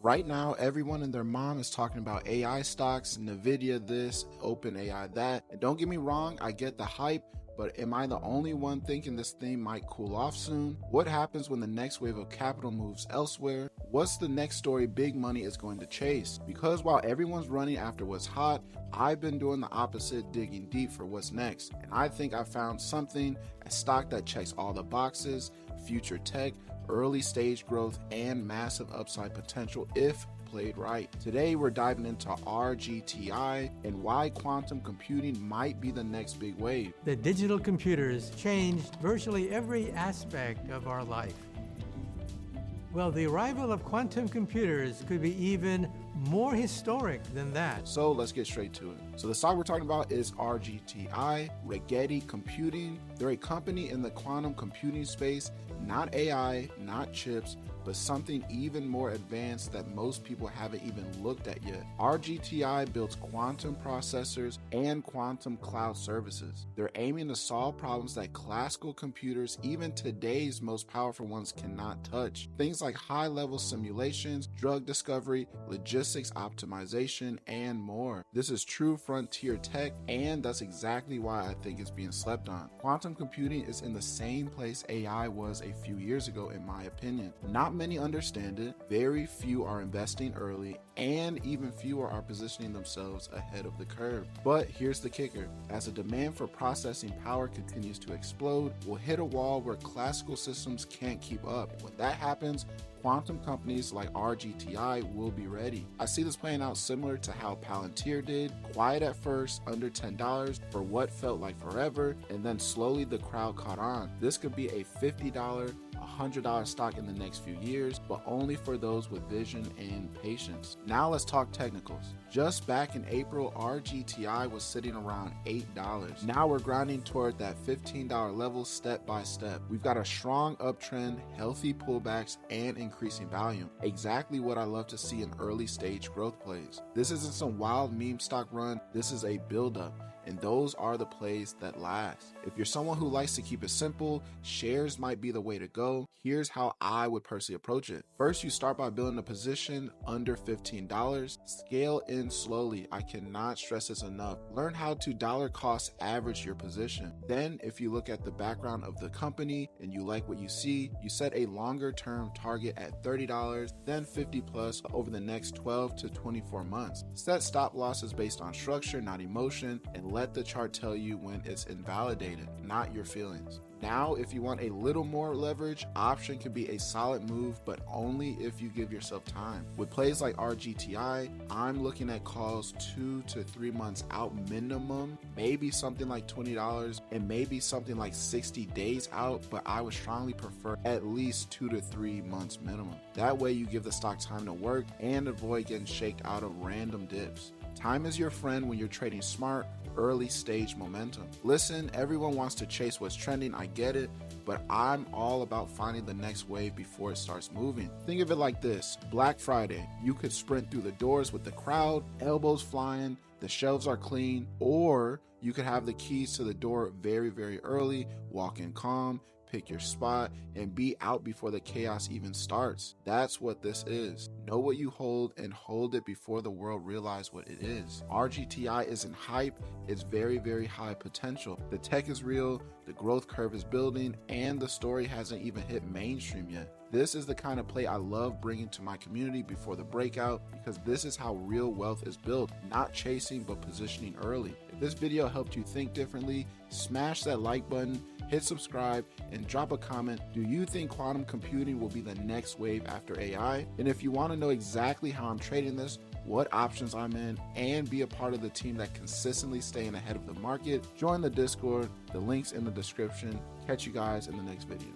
Right now, everyone and their mom is talking about AI stocks, Nvidia this, OpenAI that. And don't get me wrong, I get the hype, but am I the only one thinking this thing might cool off soon? What happens when the next wave of capital moves elsewhere? What's the next story big money is going to chase? Because while everyone's running after what's hot, I've been doing the opposite, digging deep for what's next. And I think I found something, a stock that checks all the boxes, future tech, early stage growth, and massive upside potential if played right. Today we're diving into RGTI and why quantum computing might be the next big wave. The digital computers changed virtually every aspect of our life. Well, the arrival of quantum computers could be even more historic than that. So let's get straight to it. So the stock we're talking about is RGTI, Rigetti Computing. They're a company in the quantum computing space, not AI, not chips, but something even more advanced that most people haven't even looked at yet. RGTI builds quantum processors and quantum cloud services. They're aiming to solve problems that classical computers, even today's most powerful ones, cannot touch. Things like high-level simulations, drug discovery, logistics optimization, and more. This is true frontier tech, and that's exactly why I think it's being slept on. Quantum computing is in the same place AI was a few years ago, in my opinion. Not many understand it, very few are investing early, and even fewer are positioning themselves ahead of the curve. But here's the kicker. As the demand for processing power continues to explode, we'll hit a wall where classical systems can't keep up. When that happens, quantum companies like RGTI will be ready. I see this playing out similar to how Palantir did, quiet at first, under $10 for what felt like forever, and then slowly the crowd caught on. This could be a $50, $100 stock in the next few years, but only for those with vision and patience. Now let's talk technicals. Just back in April, RGTI was sitting around $8. Now we're grinding toward that $15 level step by step. We've got a strong uptrend, healthy pullbacks, and increasing volume. Exactly what I love to see in early stage growth plays. This isn't some wild meme stock run, this is a buildup. And those are the plays that last. If you're someone who likes to keep it simple, shares might be the way to go. Here's how I would personally approach it. First, you start by building a position under $15. Scale in slowly. I cannot stress this enough. Learn how to dollar cost average your position. Then, if you look at the background of the company and you like what you see, you set a longer term target at $30, then 50 plus over the next 12 to 24 months. Set stop losses based on structure, not emotion, and let the chart tell you when it's invalidated, not your feelings. Now, if you want a little more leverage, option can be a solid move, but only if you give yourself time. With plays like RGTI, I'm looking at calls 2 to 3 months out minimum, maybe something like $20, and maybe something like 60 days out, but I would strongly prefer at least 2 to 3 months minimum. That way you give the stock time to work and avoid getting shaked out of random dips. Time is your friend when you're trading smart, early stage momentum. Listen, everyone wants to chase what's trending, I get it, but I'm all about finding the next wave before it starts moving. Think of it like this: Black Friday, you could sprint through the doors with the crowd, elbows flying, the shelves are clean, or you could have the keys to the door very, very early, walk in calm, pick your spot, and be out before the chaos even starts. That's what this is. Know what you hold and hold it before the world realizes what it is. RGTI isn't hype, it's very, very high potential. The tech is real, the growth curve is building, and the story hasn't even hit mainstream yet. This is the kind of play I love bringing to my community before the breakout, because this is how real wealth is built, not chasing but positioning early. If this video helped you think differently, smash that like button, hit subscribe, and drop a comment. Do you think quantum computing will be the next wave after AI? And if you want to know exactly how I'm trading this, what options I'm in, and be a part of the team that consistently staying ahead of the market, join the Discord. The link's in the description. Catch you guys in the next video.